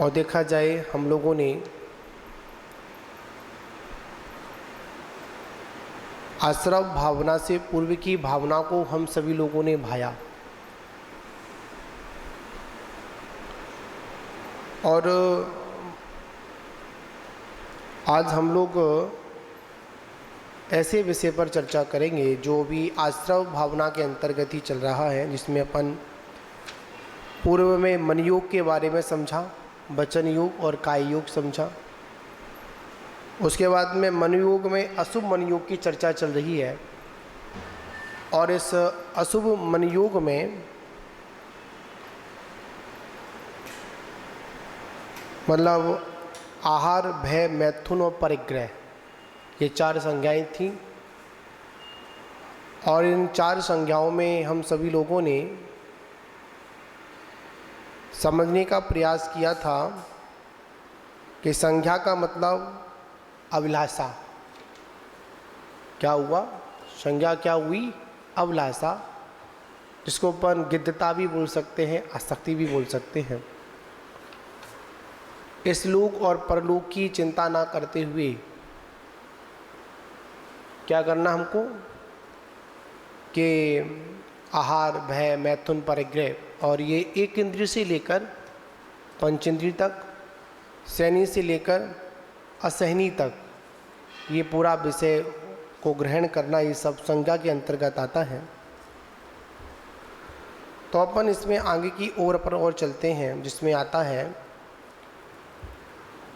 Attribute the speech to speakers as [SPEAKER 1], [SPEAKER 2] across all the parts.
[SPEAKER 1] और देखा जाए हम लोगों ने आश्रव भावना से पूर्व की भावना को हम सभी लोगों ने भाया और आज हम लोग ऐसे विषय पर चर्चा करेंगे जो भी आश्रव भावना के अंतर्गत ही चल रहा है, जिसमें अपन पूर्व में मन योग के बारे में समझा, वचन योग और काय योग समझा। उसके बाद में मन योग में अशुभ मन योग की चर्चा चल रही है और इस अशुभ मन योग में मतलब आहार, भय, मैथुन और परिग्रह, ये 4 संज्ञाएं थीं और इन 4 संज्ञाओं में हम सभी लोगों ने समझने का प्रयास किया था कि संज्ञा का मतलब अभिलाषा। क्या हुआ? संज्ञा क्या हुई? अभिलाषा, जिसको अपन गिद्धता भी बोल सकते हैं, आसक्ति भी बोल सकते हैं। इस लोक और परलोक की चिंता ना करते हुए क्या करना हमको कि आहार, भय, मैथुन, परिग्रह और ये एक इंद्रिय से लेकर पंचेंद्रिय तक, सहनी से लेकर असहनी तक, ये पूरा विषय को ग्रहण करना, ये सब संज्ञा के अंतर्गत आता है। तो अपन इसमें आगे की ओर पर और चलते हैं, जिसमें आता है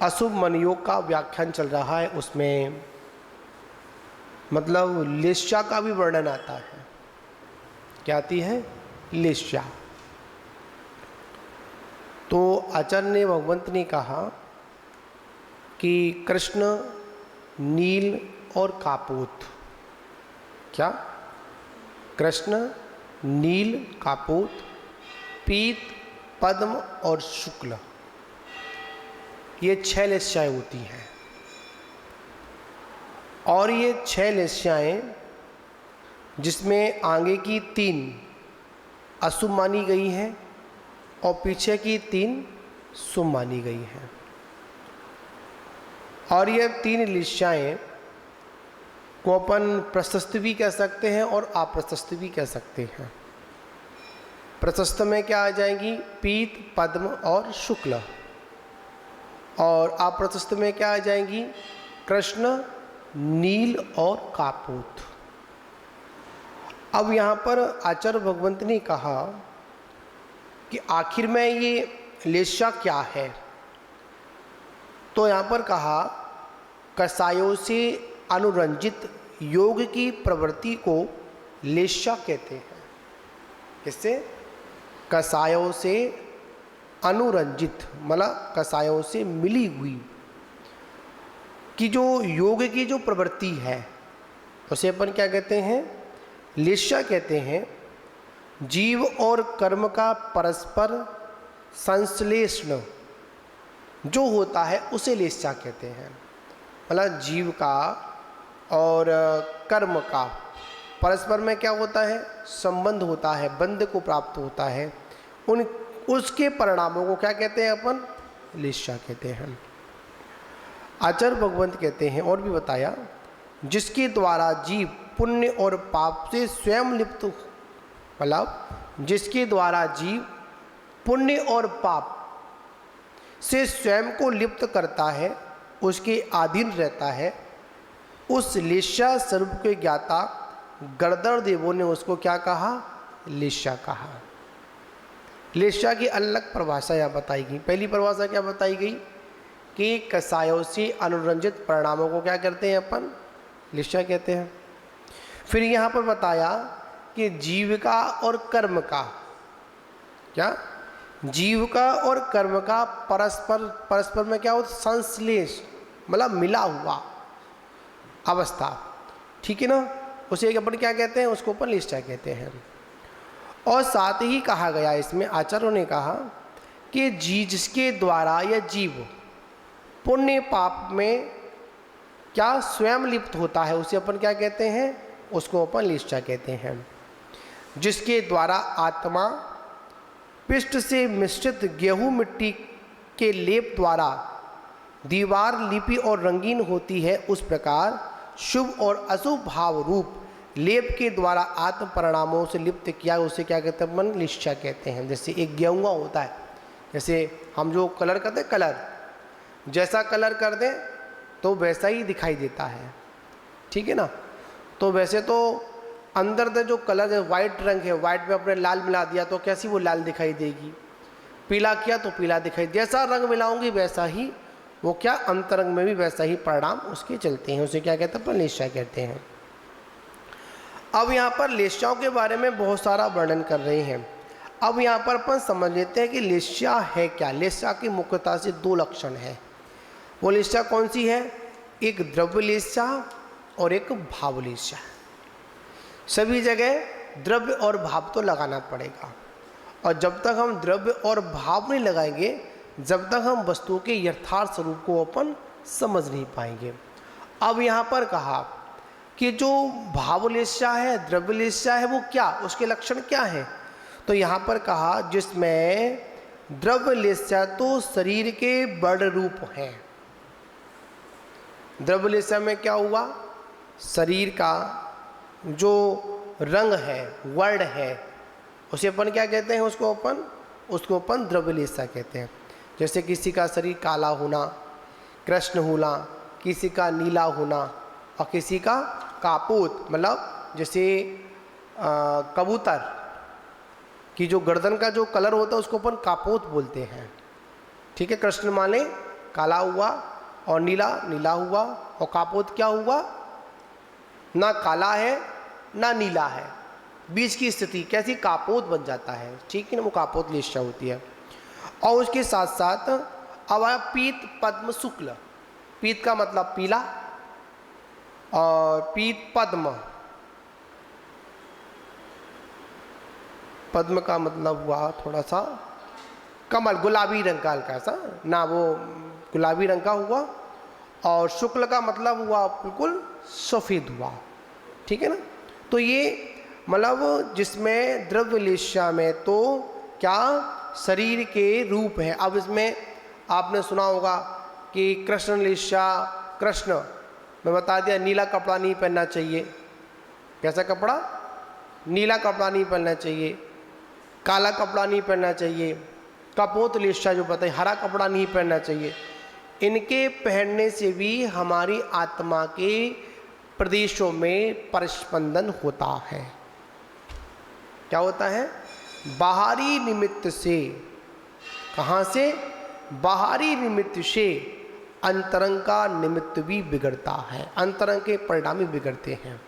[SPEAKER 1] अशुभ मन योग का व्याख्यान चल रहा है। उसमें मतलब लेश्या का भी वर्णन आता है। क्या आती है? लेश्या। तो आचार्य भगवंत ने कहा कि कृष्ण, नील और कापोत। क्या? कृष्ण, नील, कापोत, पीत, पद्म और शुक्ल, ये 6 लेश्याएं होती हैं। और ये 6 लेश्याएं जिसमें आगे की 3 अशुभ मानी गई हैं और पीछे की 3 शुभ मानी गई हैं। और ये 3 लेश्याएं को अपन प्रशस्त भी कह सकते हैं और अप्रशस्त भी कह सकते हैं। प्रशस्त में क्या आ जाएंगी? पीत, पद्म और शुक्ल। और अप्रशस्त में क्या आ जाएंगी? कृष्ण, नील और कापोत। अब यहाँ पर आचार्य भगवंत ने कहा कि आखिर में ये लेश्या क्या है। तो यहाँ पर कहा कसायों से अनुरंजित योग की प्रवृत्ति को लेश्या कहते हैं। किससे? कसायों से अनुरंजित, मतलब कसायों से मिली हुई कि जो योग की जो प्रवृत्ति है उसे अपन क्या कहते हैं? लेश्या कहते हैं। जीव और कर्म का परस्पर संश्लेषण जो होता है उसे लेश्या कहते हैं। मतलब जीव का और कर्म का परस्पर में क्या होता है? संबंध होता है, बंध को प्राप्त होता है। उसके परिणामों को क्या कहते हैं अपन? लेश्या कहते हैं। आचार्य भगवंत कहते हैं और भी बताया, जिसके द्वारा जीव पुण्य और पाप से स्वयं लिप्त, मतलब जिसके द्वारा जीव पुण्य और पाप से स्वयं को लिप्त करता है, उसके अधीन रहता है, उस लेश्या स्वरूप के ज्ञाता गणधर देवों ने उसको क्या कहा? लेश्या कहा। लेश्या की अलग परिभाषा यहाँ बताई गई। पहली परिभाषा क्या बताई गई कि कसायों से अनुरंजित परिणामों को क्या करते हैं अपन? लेश्या कहते हैं। फिर यहाँ पर बताया कि जीव का और कर्म का, क्या? जीव का और कर्म का परस्पर में क्या होता? संश्लेष, मतलब मिला हुआ अवस्था, ठीक है ना? उसे अपन क्या कहते हैं? उसको अपन लेश्या कहते हैं। और साथ ही कहा गया इसमें, आचार्यों ने कहा कि जिसके द्वारा यह जीव पुण्य पाप में क्या स्वयं लिप्त होता है, उसे अपन क्या कहते हैं? उसको अपन लेश्या कहते हैं। जिसके द्वारा आत्मा पिष्ट से मिश्रित गेहूं मिट्टी के लेप द्वारा दीवार लिपि और रंगीन होती है, उस प्रकार शुभ और अशुभ भाव रूप लेप के द्वारा आत्म परिणामों से लिप्त किया, उसे क्या कहते हैं? मन निश्चय कहते हैं। जैसे एक गेहुआ होता है, जैसे हम जो कलर करते हैं, कलर जैसा कलर कर दें तो वैसा ही दिखाई देता है, ठीक है ना। तो वैसे तो अंदर से जो कलर है, वाइट रंग है, वाइट में अपने लाल मिला दिया तो कैसी वो लाल दिखाई देगी, पीला किया तो पीला दिखाई, जैसा रंग मिलाऊंगी वैसा ही वो क्या अंतरंग में भी वैसा ही परिणाम उसके चलते हैं, उसे क्या कहते हैं? अपन निश्चय कहते हैं। अब यहाँ पर लेस्याओं के बारे में बहुत सारा वर्णन कर रहे हैं। अब यहाँ पर अपन समझ लेते हैं कि लेस्या है क्या। लेस्या की मुख्यतः से दो लक्षण है। वो लेस्या कौन सी है? एक द्रव्य लेस्या और एक भाव लेस्या। सभी जगह द्रव्य और भाव तो लगाना पड़ेगा, और जब तक हम द्रव्य और भाव नहीं लगाएंगे, जब तक हम वस्तुओं के यथार्थ स्वरूप को अपन समझ नहीं पाएंगे। अब यहाँ पर कहा कि जो भावलेस्या है, द्रव्यलेस्या है, वो क्या, उसके लक्षण क्या है? तो यहाँ पर कहा जिसमें द्रव्यलेस्या तो शरीर के बड़ रूप हैं। द्रव्यलेस्या में क्या हुआ? शरीर का जो रंग है, वर्ण है, उसे अपन क्या कहते हैं? उसको अपन द्रव्यलेस्या कहते हैं। जैसे किसी का शरीर काला होना, कृष्ण होना, किसी का नीला होना, और किसी का कापोत, मतलब जैसे कबूतर की जो गर्दन का जो कलर होता है उसको अपन कापोत बोलते हैं, ठीक है। कृष्ण माने काला हुआ और नीला नीला हुआ, और कापोत क्या हुआ? ना काला है ना नीला है, बीच की स्थिति कैसी? कापोत बन जाता है, ठीक है ना। वो कापोत लेस्या होती है। और उसके साथ साथ अब आया पीत पद्म शुक्ल। पीत का मतलब पीला, और पीत पद्म, पद्म का मतलब हुआ थोड़ा सा कमल, गुलाबी रंग का, हल्का सा ना, वो गुलाबी रंग का हुआ। और शुक्ल का मतलब हुआ बिल्कुल सफ़ेद हुआ, ठीक है ना। तो ये मतलब जिसमें द्रव्यलेस्या में तो क्या शरीर के रूप है। अब इसमें आपने सुना होगा कि कृष्ण लेस्या, कृष्ण मैं बता दिया नीला कपड़ा नहीं पहनना चाहिए। कैसा कपड़ा? नीला कपड़ा नहीं पहनना चाहिए, काला कपड़ा नहीं पहनना चाहिए। कपोत लेस्या जो बताए, हरा कपड़ा नहीं पहनना चाहिए। इनके पहनने से भी हमारी आत्मा के प्रदेशों में परिस्पंदन होता है। क्या होता है? बाहरी निमित्त से। कहाँ से? बाहरी निमित्त से अंतरंग का निमित्त भी बिगड़ता है, अंतरंग के परिणाम भी बिगड़ते हैं।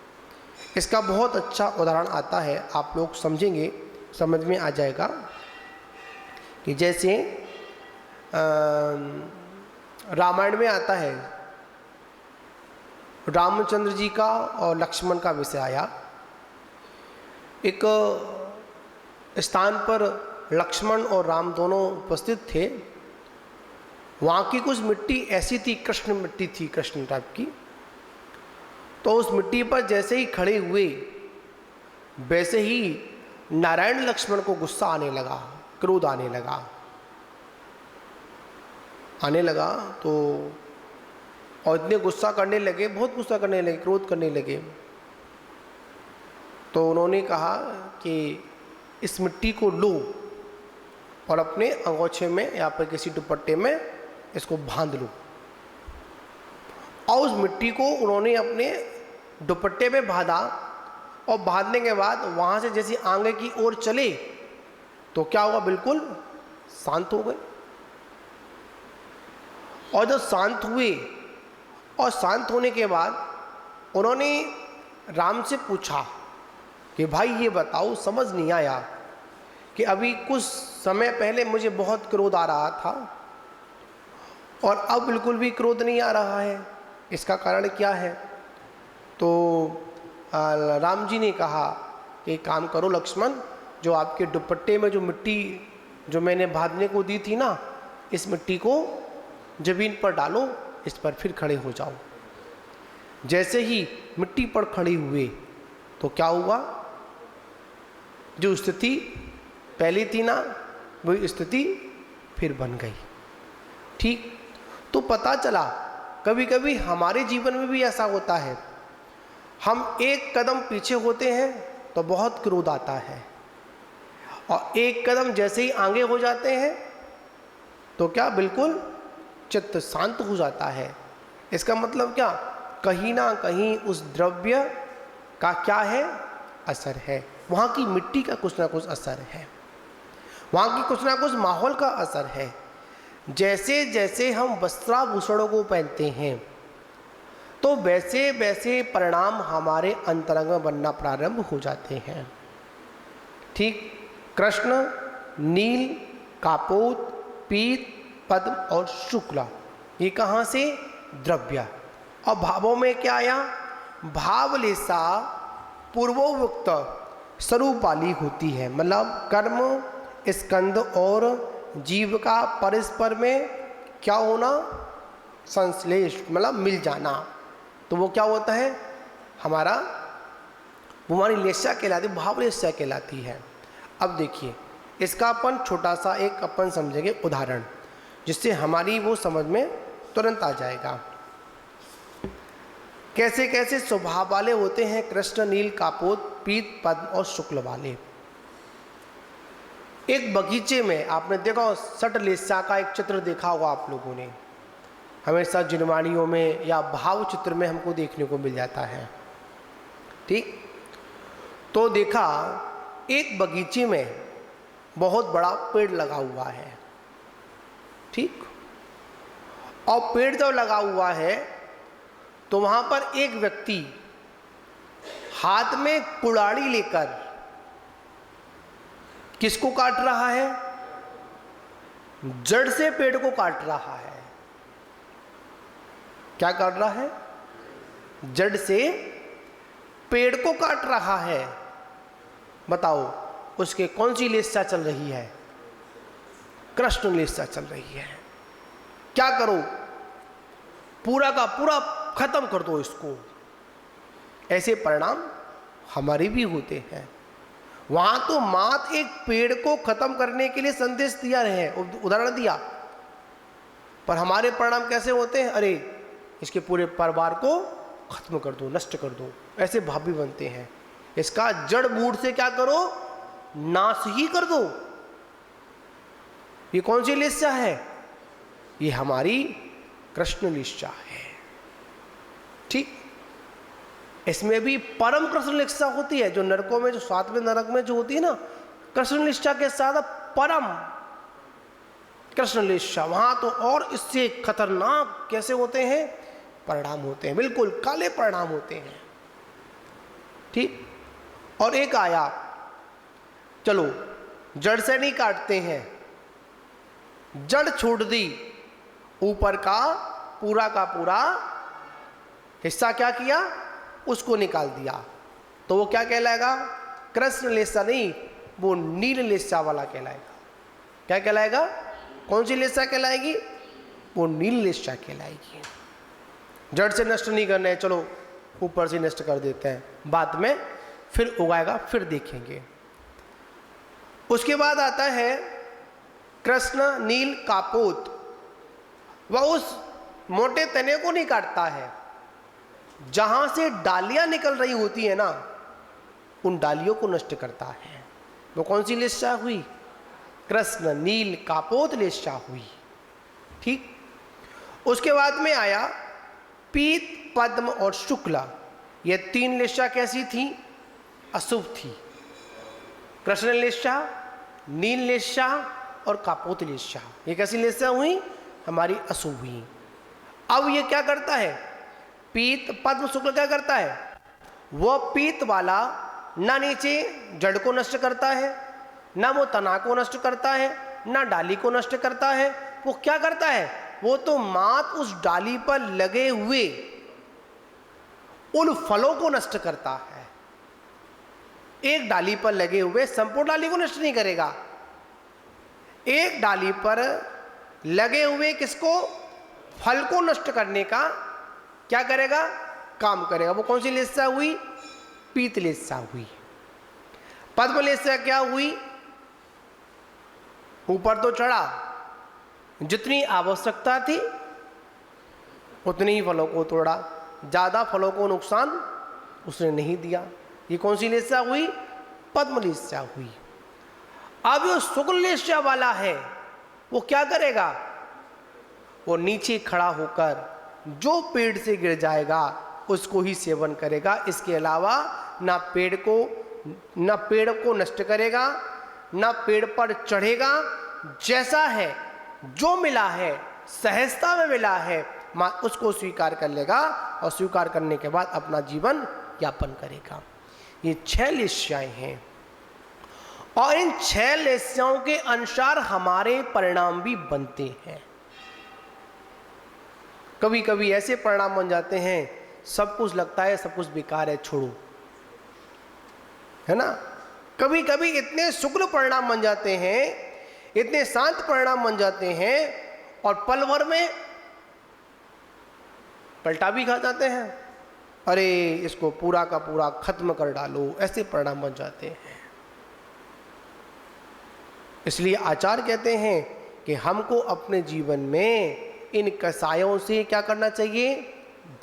[SPEAKER 1] इसका बहुत अच्छा उदाहरण आता है, आप लोग समझेंगे, समझ में आ जाएगा कि जैसे रामायण में आता है, रामचंद्र जी का और लक्ष्मण का विषय आया। एक स्थान पर लक्ष्मण और राम दोनों उपस्थित थे। वहाँ की कुछ मिट्टी ऐसी थी, कृष्ण मिट्टी थी, कृष्ण टाइप की। तो उस मिट्टी पर जैसे ही खड़े हुए, वैसे ही नारायण लक्ष्मण को गुस्सा आने लगा, क्रोध आने लगा तो और इतने गुस्सा करने लगे, बहुत गुस्सा करने लगे, क्रोध करने लगे। तो उन्होंने कहा कि इस मिट्टी को लो और अपने अंगोछे में या फिर किसी दुपट्टे में इसको बांध लो। और उस मिट्टी को उन्होंने अपने दुपट्टे में बांधा, और बांधने के बाद वहाँ से जैसे आगे की ओर चले तो क्या हुआ? बिल्कुल शांत हो गए। और जब शांत हुए, और शांत होने के बाद उन्होंने राम से पूछा कि भाई ये बताओ, समझ नहीं आया कि अभी कुछ समय पहले मुझे बहुत क्रोध आ रहा था और अब बिल्कुल भी क्रोध नहीं आ रहा है, इसका कारण क्या है? तो राम जी ने कहा कि एक काम करो लक्ष्मण, जो आपके दुपट्टे में जो मिट्टी जो मैंने बांधने को दी थी ना, इस मिट्टी को जमीन पर डालो, इस पर फिर खड़े हो जाओ। जैसे ही मिट्टी पर खड़े हुए तो क्या हुआ? जो स्थिति पहली थी ना, वही स्थिति फिर बन गई। ठीक। तो पता चला कभी कभी हमारे जीवन में भी ऐसा होता है, हम एक कदम पीछे होते हैं तो बहुत क्रोध आता है, और एक कदम जैसे ही आगे हो जाते हैं तो क्या बिल्कुल चित्त शांत हो जाता है। इसका मतलब क्या, कहीं ना कहीं उस द्रव्य का क्या है, असर है, वहाँ की मिट्टी का कुछ ना कुछ असर है, वहाँ की कुछ ना कुछ माहौल का असर है। जैसे जैसे हम वस्त्राभूषणों को पहनते हैं तो वैसे वैसे परिणाम हमारे अंतरंग में बनना प्रारंभ हो जाते हैं। ठीक। कृष्ण, नील, कापोत, पीत, पद्म और शुक्ला, ये कहाँ से, द्रव्य। और भावों में क्या आया, भावलेसा पूर्वोक्त स्वरूप वाली होती है, मतलब कर्म, स्कंद और जीव का परस्पर में क्या होना, संश्लेष, मतलब मिल जाना। तो वो क्या होता है, हमारा वो हमारी लेस्या कहलाती, भावलेस्या कहलाती है। अब देखिए इसका अपन छोटा सा एक अपन समझेंगे उदाहरण, जिससे हमारी वो समझ में तुरंत आ जाएगा। कैसे कैसे स्वभाव वाले होते हैं कृष्ण, नील, कापोत, पीत, पद्म और शुक्ल वाले। एक बगीचे में आपने देखा सटलेस्या का एक चित्र देखा होगा आप लोगों ने, हमेशा जिनवाणियों में या भाव चित्र में हमको देखने को मिल जाता है। ठीक। तो देखा एक बगीचे में बहुत बड़ा पेड़ लगा हुआ है। ठीक। और पेड़ जब लगा हुआ है तो वहां पर एक व्यक्ति हाथ में कुड़ाड़ी लेकर किसको काट रहा है, जड़ से पेड़ को काट रहा है। क्या काट रहा है, जड़ से पेड़ को काट रहा है। बताओ उसके कौन सी लेस्या चल रही है, कृष्ण लेस्या चल रही है। क्या करो, पूरा का पूरा खत्म कर दो इसको। ऐसे परिणाम हमारे भी होते हैं। वहां तो मात एक पेड़ को खत्म करने के लिए संदेश दिया रहे, उदाहरण दिया, पर हमारे परिणाम कैसे होते हैं, अरे इसके पूरे परिवार को खत्म कर दो, नष्ट कर दो, ऐसे भाव भी बनते हैं। इसका जड़ मूड से क्या करो, नाश ही कर दो। ये कौन सी लेस्या है, ये हमारी कृष्ण लेस्या है। ठीक। इसमें भी परम कृष्ण लेस्या होती है, जो नरकों में, जो सातवें नरक में जो होती है ना, कृष्ण लेस्या के साथ परम कृष्ण लेस्या, वहां तो और इससे खतरनाक कैसे होते हैं, परिणाम होते हैं, बिल्कुल काले परिणाम होते हैं। ठीक। और एक आया, चलो जड़ से नहीं काटते हैं, जड़ छोड़ दी, ऊपर का पूरा हिस्सा क्या किया, उसको निकाल दिया, तो वो क्या कहलाएगा, कृष्ण लेस्या नहीं, वो नील लेस्या वाला कहलाएगा। क्या कहलाएगा, कौन सी लेस्या कहलाएगी, वो नील लेस्या कहलाएगी। जड़ से नष्ट नहीं करना है, चलो ऊपर से नष्ट कर देते हैं, बाद में फिर उगाएगा, फिर देखेंगे। उसके बाद आता है कृष्ण, नील, कापोत। वह उस मोटे तने को नहीं काटता है, जहां से डालियां निकल रही होती है ना, उन डालियों को नष्ट करता है। वो कौन सी लेस्या हुई, कृष्ण, नील, कापोत लेस्या हुई। ठीक। उसके बाद में आया पीत, पद्म और शुक्ला। ये तीन लेस्या कैसी थी, अशुभ थी। कृष्ण लेस्या, नील लेस्या और कापोत लेस्या, ये कैसी लेस्या हुई, हमारी अशुभ हुई। अब ये क्या करता है, पीत, पद्म, शुक्ल क्या करता है, वह पीत वाला ना नीचे जड़ को नष्ट करता है, ना वो तना को नष्ट करता है, ना डाली को नष्ट करता है। वो क्या करता है, वो तो मात उस डाली पर लगे हुए उन फलों को नष्ट करता है। एक डाली पर लगे हुए संपूर्ण डाली को नष्ट नहीं करेगा, एक डाली पर लगे हुए किसको, फल को नष्ट करने का क्या करेगा, काम करेगा। वो कौन सी लेस्या हुई, पीत लेस्या हुई। पद्म लेस्या क्या हुई, ऊपर तो चढ़ा जितनी आवश्यकता थी उतने ही फलों को तोड़ा, ज़्यादा फलों को नुकसान उसने नहीं दिया। ये कौन सी लेस्या हुई? पद्म लेस्या हुई। अब जो शुक्ल लेस्या वाला है वो क्या करेगा? वो नीचे खड़ा होकर जो पेड़ से गिर जाएगा उसको ही सेवन करेगा। इसके अलावा ना पेड़ को नष्ट करेगा, ना पेड़ पर चढ़ेगा। जैसा है, जो मिला है, सहजता में मिला है, उसको स्वीकार कर लेगा और स्वीकार करने के बाद अपना जीवन यापन करेगा। ये 6 लेस्याएं हैं और इन 6 लेस्याओं के अनुसार हमारे परिणाम भी बनते हैं। कभी कभी ऐसे परिणाम बन जाते हैं, सब कुछ लगता है सब कुछ बेकार है, छोड़ो, है ना। कभी कभी इतने शुक्ल परिणाम बन जाते हैं, इतने शांत परिणाम बन जाते हैं और पल भर में पलटा भी खा जाते हैं। अरे इसको पूरा का पूरा खत्म कर डालो, ऐसे परिणाम बन जाते हैं। इसलिए आचार्य कहते हैं कि हमको अपने जीवन में इन कसायों से क्या करना चाहिए?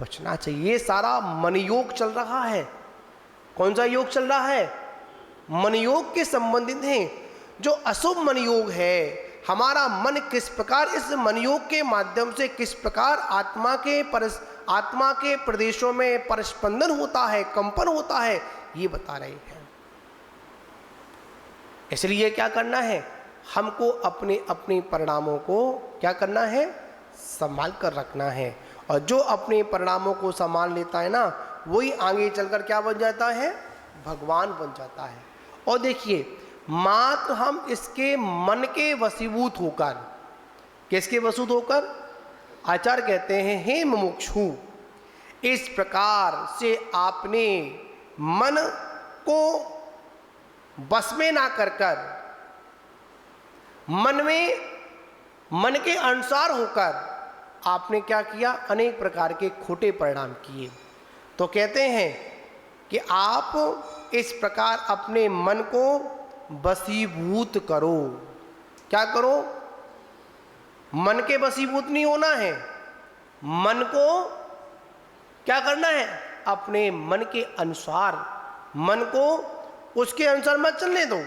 [SPEAKER 1] बचना चाहिए। ये सारा मन योग चल रहा है। कौन सा योग चल रहा है? मन योग के संबंधित है। जो अशुभ मन योग है, हमारा मन किस प्रकार इस मन योग के माध्यम से किस प्रकार आत्मा के प्रदेशों में परस्पंदन होता है, कंपन होता है, ये बता रहे हैं। इसलिए क्या करना है? हमको अपने अपने परिणामों को क्या करना है? संभाल कर रखना है। और जो अपने परिणामों को संभाल लेता है ना, वही आगे चलकर क्या बन जाता है? भगवान बन जाता है। और देखिए, मात्र हम इसके मन के वशीभूत होकर, किसके वशीभूत होकर? आचार्य कहते हैं, हे मुमुक्षु, इस प्रकार से आपने मन को बस में ना कर मन के अनुसार होकर आपने क्या किया? अनेक प्रकार के खोटे परिणाम किए। तो कहते हैं कि आप इस प्रकार अपने मन को वशीभूत करो। क्या करो? मन के वशीभूत नहीं होना है, मन को क्या करना है? अपने मन के अनुसार, मन को उसके अनुसार मत चलने दो।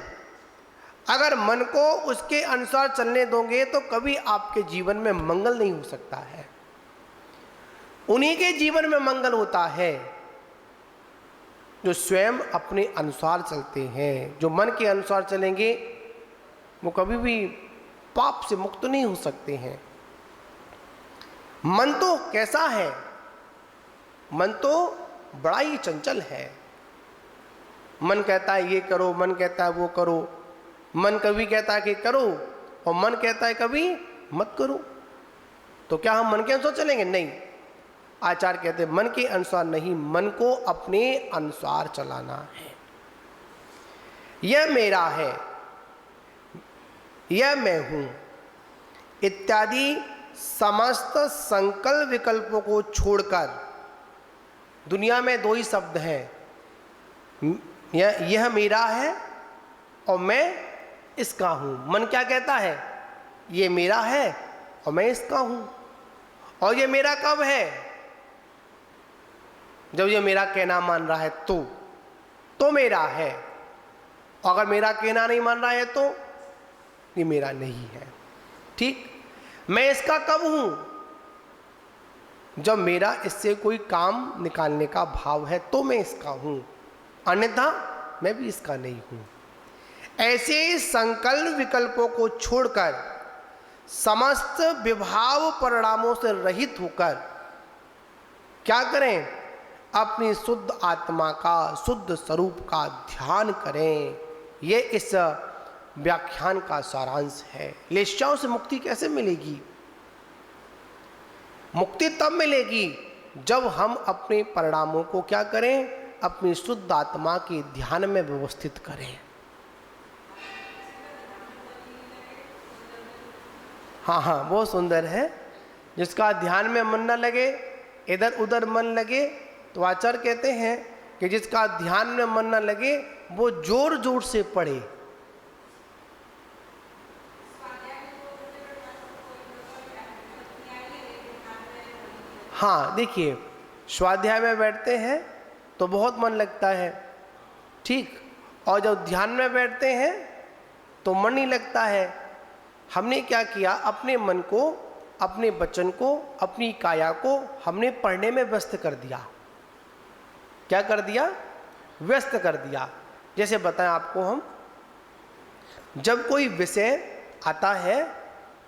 [SPEAKER 1] अगर मन को उसके अनुसार चलने दोगे तो कभी आपके जीवन में मंगल नहीं हो सकता है। उन्हीं के जीवन में मंगल होता है जो स्वयं अपने अनुसार चलते हैं। जो मन के अनुसार चलेंगे वो कभी भी पाप से मुक्त नहीं हो सकते हैं। मन तो कैसा है? मन तो बड़ा ही चंचल है। मन कहता है ये करो, मन कहता है वो करो, मन कभी कहता है कि करो और मन कहता है कभी मत करो। तो क्या हम मन के अनुसार चलेंगे? नहीं। आचार्य कहते हैं मन के अनुसार नहीं, मन को अपने अनुसार चलाना है। यह मेरा है, यह मैं हूं इत्यादि समस्त संकल्प विकल्पों को छोड़कर, दुनिया में 2 ही शब्द हैं, यह मेरा है और मैं इसका हूं। मन क्या कहता है? ये मेरा है और मैं इसका हूं। और ये मेरा कब है? जब ये मेरा कहना मान रहा है तो मेरा है। और अगर मेरा कहना नहीं मान रहा है तो ये मेरा नहीं है। ठीक। मैं इसका कब हूं? जब मेरा इससे कोई काम निकालने का भाव है तो मैं इसका हूं, अन्यथा मैं भी इसका नहीं हूं। ऐसे संकल्प विकल्पों को छोड़कर समस्त विभाव परिणामों से रहित होकर क्या करें? अपनी शुद्ध आत्मा का, शुद्ध स्वरूप का ध्यान करें। ये इस व्याख्यान का सारांश है। लेस्याओं से मुक्ति कैसे मिलेगी? मुक्ति तब मिलेगी जब हम अपने परिणामों को क्या करें? अपनी शुद्ध आत्मा के ध्यान में व्यवस्थित करें। हाँ, बहुत सुंदर है। जिसका ध्यान में मन न लगे, इधर उधर मन लगे, तो आचार्य कहते हैं कि जिसका ध्यान में मन न लगे वो जोर जोर से पढ़े। हाँ देखिए, स्वाध्याय में बैठते हैं तो बहुत मन लगता है, ठीक, और जब ध्यान में बैठते हैं तो मन नहीं लगता है। हमने क्या किया, अपने मन को, अपने वचन को, अपनी काया को हमने पढ़ने में व्यस्त कर दिया। क्या कर दिया? व्यस्त कर दिया। जैसे बताएं आपको हम, जब कोई विषय आता है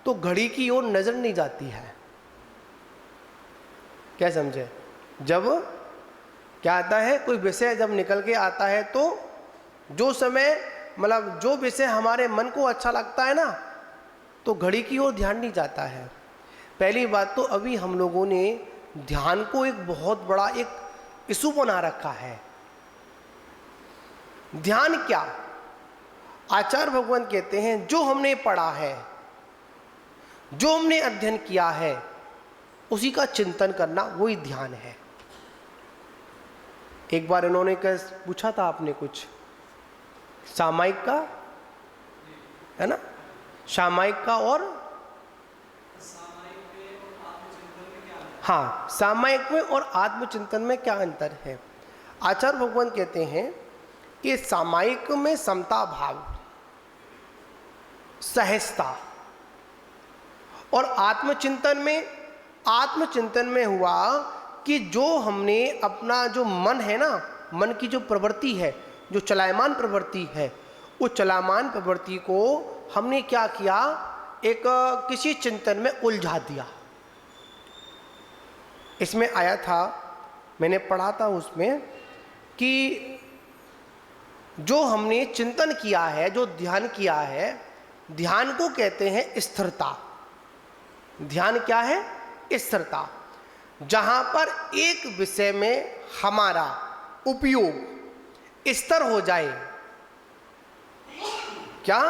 [SPEAKER 1] तो घड़ी की ओर नजर नहीं जाती है। क्या समझे? जब क्या आता है, कोई विषय जब निकल के आता है तो जो समय, मतलब जो विषय हमारे मन को अच्छा लगता है ना, तो घड़ी की ओर ध्यान नहीं जाता है। पहली बात तो अभी हम लोगों ने ध्यान को एक बहुत बड़ा एक इशू बना रखा है। ध्यान क्या? आचार्य भगवान कहते हैं जो हमने पढ़ा है, जो हमने अध्ययन किया है, उसी का चिंतन करना वही ध्यान है। एक बार इन्होंने पूछा था आपने कुछ सामायिक का, है ना, सामायिक का और हाँ, सामायिक में और आत्मचिंतन में क्या अंतर है? आचार्य भगवान कहते हैं कि सामायिक में समता भाव, सहजता, और आत्मचिंतन में हुआ कि जो हमने अपना जो मन है ना, मन की जो प्रवृत्ति है, जो चलायमान प्रवृत्ति है, उस चलायमान प्रवृत्ति को हमने क्या किया, एक किसी चिंतन में उलझा दिया। इसमें आया था, मैंने पढ़ा था उसमें, कि जो हमने चिंतन किया है, जो ध्यान किया है, ध्यान को कहते हैं स्थिरता। ध्यान क्या है? स्थिरता। जहां पर एक विषय में हमारा उपयोग स्थिर हो जाए, क्या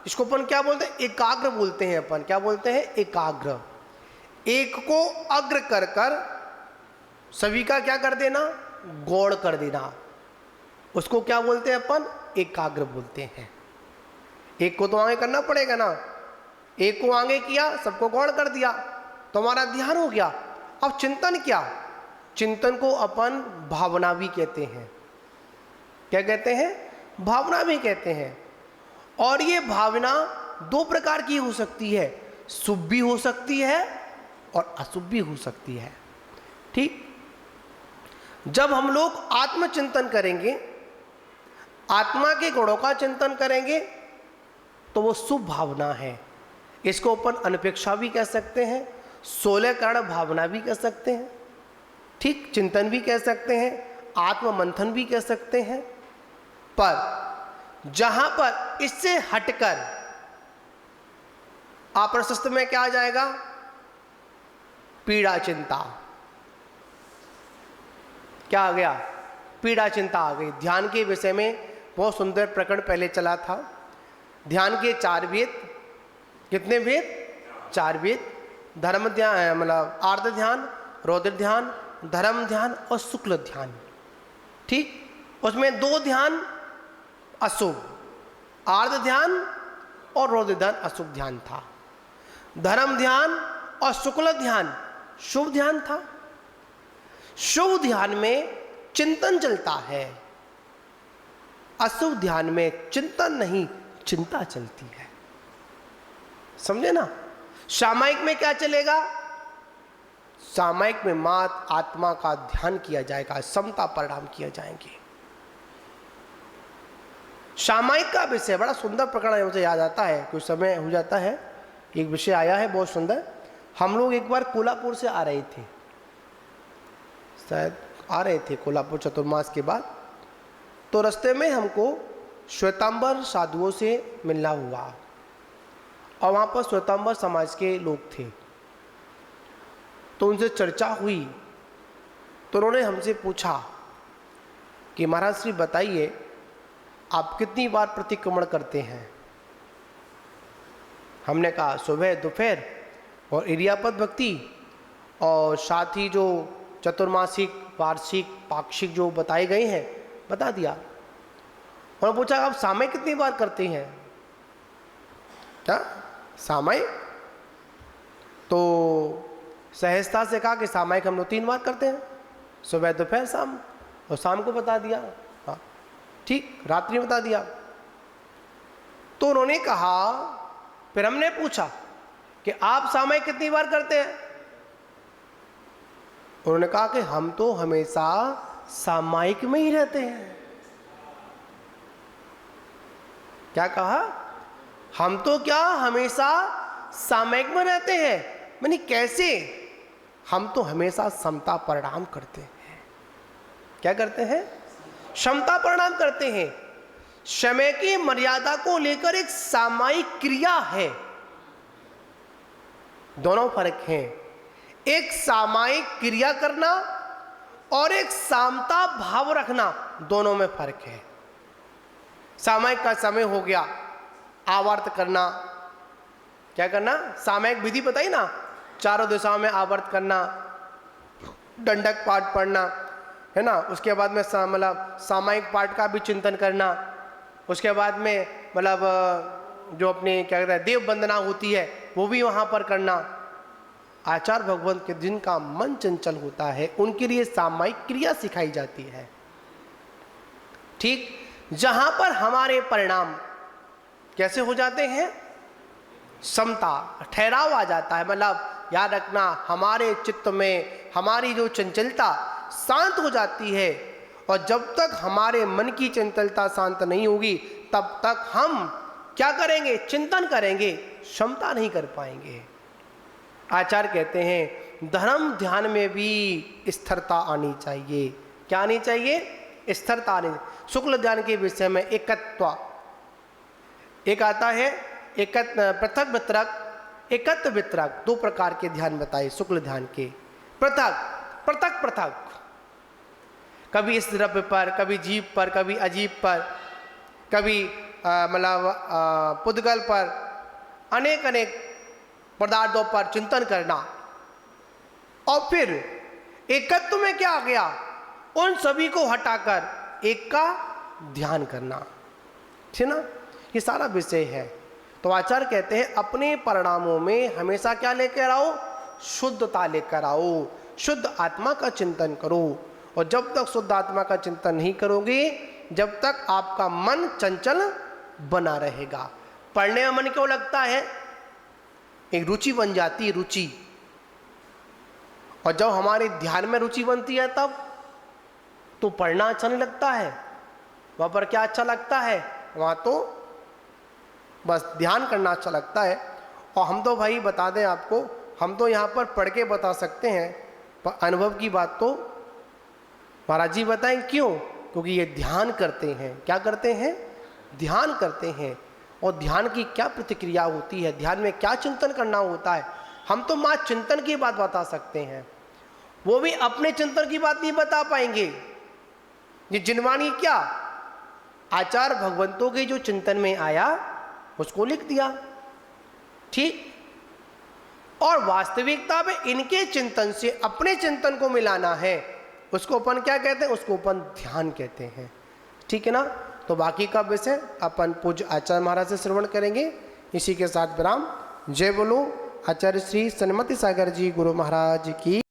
[SPEAKER 1] इसको अपन क्या बोलते हैं? एकाग्र बोलते हैं अपन। क्या बोलते हैं? एकाग्र। एक को अग्र कर कर सभी का क्या कर देना? गौड़ कर देना, उसको क्या बोलते हैं अपन? एकाग्र बोलते हैं। एक को तो आगे करना पड़ेगा ना, एक को आगे किया, सबको गौड़ कर दिया, तो हमारा ध्यान हो गया। अब चिंतन क्या? चिंतन को अपन भावना भी कहते हैं। क्या कहते हैं? भावना भी कहते हैं। और ये भावना दो प्रकार की हो सकती है, शुभ भी हो सकती है और अशुभ भी हो सकती है। ठीक, जब हम लोग आत्मचिंतन करेंगे, आत्मा के गुणों का चिंतन करेंगे, तो वो शुभ भावना है। इसको अपन अनपेक्षा भी कह सकते हैं, 16 कारण भावना भी कह सकते हैं, ठीक, चिंतन भी कह सकते हैं, आत्ममंथन भी कह सकते हैं। पर जहां पर इससे हटकर अप्रशस्त में क्या आ जाएगा? पीड़ा चिंता। क्या आ गया? पीड़ा चिंता आ गई। ध्यान के विषय में बहुत सुंदर प्रकरण पहले चला था। ध्यान के 4 वेद, कितने वेद? 4 वेद। धर्म ध्यान, मतलब आर्ध ध्यान, रौद्र ध्यान, धर्म ध्यान और शुक्ल ध्यान। ठीक, उसमें 2 ध्यान अशुभ, आर्ध ध्यान और रौद्र ध्यान अशुभ ध्यान था। धर्म ध्यान और शुक्ल ध्यान शुभ ध्यान था। शुभ ध्यान में चिंतन चलता है, अशुभ ध्यान में चिंतन नहीं, चिंता चलती है। समझे ना? सामायिक में क्या चलेगा? सामायिक में मात आत्मा का ध्यान किया जाएगा, समता परिणाम किए जाएंगे। सामायिक का विषय बड़ा सुंदर प्रकरण है, मुझे याद आता है, कुछ समय हो जाता है, एक विषय आया है बहुत सुंदर। हम लोग एक बार कोल्हापुर से आ रहे थे, शायद आ रहे थे कोल्हापुर चतुर्मास के बाद, तो रास्ते में हमको श्वेतांबर साधुओं से मिलना हुआ और वहाँ पर श्वेतांबर समाज के लोग थे। तो उनसे चर्चा हुई, तो उन्होंने हमसे पूछा कि महाराज श्री बताइए, आप कितनी बार प्रतिक्रमण करते हैं? हमने कहा सुबह, दोपहर और इरियापद भक्ति, और साथ ही जो चतुर्मासिक, वार्षिक, पाक्षिक जो बताए गए हैं बता दिया। उन्होंने पूछा आप सामायिक कितनी बार करते हैं? क्या सामायिक? तो सहजता से कहा कि सामायिक हम लोग 3 बार करते हैं, सुबह दोपहर शाम, और शाम को बता दिया, हाँ ठीक, रात्रि बता दिया। तो उन्होंने कहा, फिर हमने पूछा कि आप सामायिक कितनी बार करते हैं? उन्होंने कहा कि हम तो हमेशा सामायिक में ही रहते हैं। क्या कहा? हम तो क्या हमेशा सामायिक में रहते हैं। मैंने कैसे? हम तो हमेशा समता परिणाम करते हैं। क्या करते हैं? क्षमता परिणाम करते हैं। समय की मर्यादा को लेकर एक सामायिक क्रिया है, दोनों फर्क हैं। एक सामायिक क्रिया करना और एक सामता भाव रखना, दोनों में फर्क है। सामायिक का समय हो गया, आवर्त करना, क्या करना? सामायिक विधि बताई ना, चारों दिशाओं में आवर्त करना, दंडक पाठ पढ़ना, है ना। उसके बाद में मतलब सामायिक पाठ का भी चिंतन करना। उसके बाद में मतलब जो अपने क्या कहते हैं देव वंदना होती है वो भी वहाँ पर करना। आचार्य भगवंत के जिनका मन चंचल होता है उनके लिए सामायिक क्रिया सिखाई जाती है। ठीक, जहाँ पर हमारे परिणाम कैसे हो जाते हैं? समता, ठहराव आ जाता है। मतलब याद रखना, हमारे चित्त में हमारी जो चंचलता शांत हो जाती है, और जब तक हमारे मन की चंचलता शांत नहीं होगी तब तक हम क्या करेंगे? चिंतन करेंगे, क्षमता नहीं कर पाएंगे। आचार्य कहते हैं धर्म ध्यान में भी स्थिरता आनी चाहिए। क्या आनी चाहिए? स्थिरता आनी। शुक्ल ध्यान के विषय में एकत्व, एक आता है पृथक वितरक, एकत्व वितरक, 2 प्रकार के ध्यान बताए शुक्ल ध्यान के। पृथक, पृथक पृथक, कभी इस द्रव्य पर, कभी जीव पर, कभी अजीव पर, कभी मतलब पुद्गल पर, अनेक अनेक पदार्थों पर चिंतन करना। और फिर एकत्व में क्या आ गया? उन सभी को हटाकर एक का ध्यान करना, ठीक ना। ये सारा विषय है। तो आचार्य कहते हैं अपने परिणामों में हमेशा क्या लेकर आओ? शुद्धता लेकर आओ, शुद्ध आत्मा का चिंतन करो। और जब तक शुद्ध आत्मा का चिंतन नहीं करोगे, जब तक आपका मन चंचल बना रहेगा। पढ़ने में मन क्यों लगता है? एक रुचि बन जाती है, रुचि। और जब हमारे ध्यान में रुचि बनती है तब तो पढ़ना अच्छा नहीं लगता है। वहाँ पर क्या अच्छा लगता है? वहाँ तो बस ध्यान करना अच्छा लगता है। और हम तो भाई बता दें आपको, हम तो यहाँ पर पढ़ के बता सकते हैं, पर अनुभव की बात तो महाराज जी बताएं क्यों? क्योंकि ये ध्यान करते हैं। क्या करते हैं? ध्यान करते हैं। और ध्यान की क्या प्रतिक्रिया होती है, ध्यान में क्या चिंतन करना होता है, हम तो मात्र चिंतन की बात बता सकते हैं, वो भी अपने चिंतन की बात नहीं बता पाएंगे। ये जिनवाणी क्या? आचार्य भगवंतों के जो चिंतन में आया उसको लिख दिया, ठीक। और वास्तविकता में इनके चिंतन से अपने चिंतन को मिलाना है, उसको अपन क्या कहते हैं? उसको अपन ध्यान कहते हैं, ठीक है ना। तो बाकी का विषय अपन पूज्य आचार्य महाराज से श्रवण करेंगे। इसी के साथ विराम। जय बोलो आचार्य श्री सन्मति सागर जी गुरु महाराज की।